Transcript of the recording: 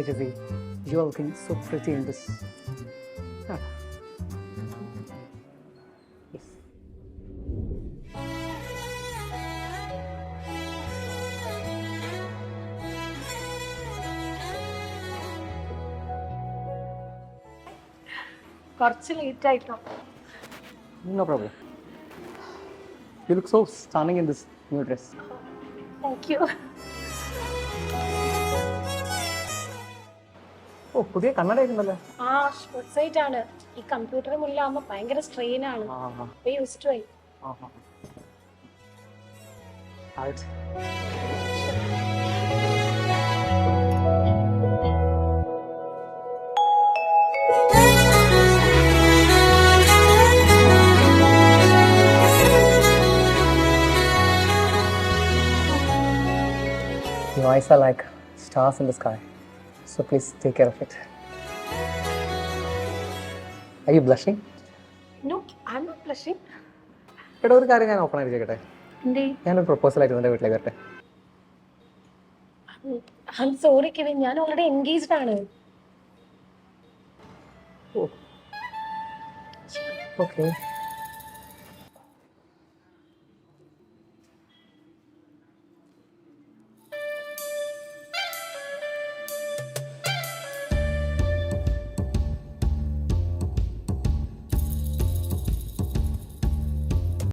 Jazzy. You are looking so pretty in this. Ah. Yes. കുറച്ച് late ആയിട്ടോ. No problem. You look so stunning in this new dress. Thank you. ഓ പുതിയ കണ്ണട ആയിരുന്നല്ലോ. ആ short sight ആണ്. ഈ കമ്പ്യൂട്ടർ മുന്നിലാവുമ്പോ ഭയങ്കര സ്ട്രെയിൻ ആണ്. യൂസ് ടു ആയി. Your eyes are like stars in the sky. So please take care of it. Are you blushing? No I am not blushing. എടാ ഒരു കാര്യം ഞാൻ ഓപ്പൺ ആയിട്ട് ചോദിക്കട്ടെ. എന്തേ? ഞാനൊരു പ്രൊപ്പോസൽ ആയിട്ട് നിന്റെ വീട്ടിലേക്ക് വരട്ടെ. ഐ ആം സോറി കെവിൻ, ഞാൻ ഓൾറെഡി എൻഗേജ്ഡ് ആണ്. ഓ ഓക്കെ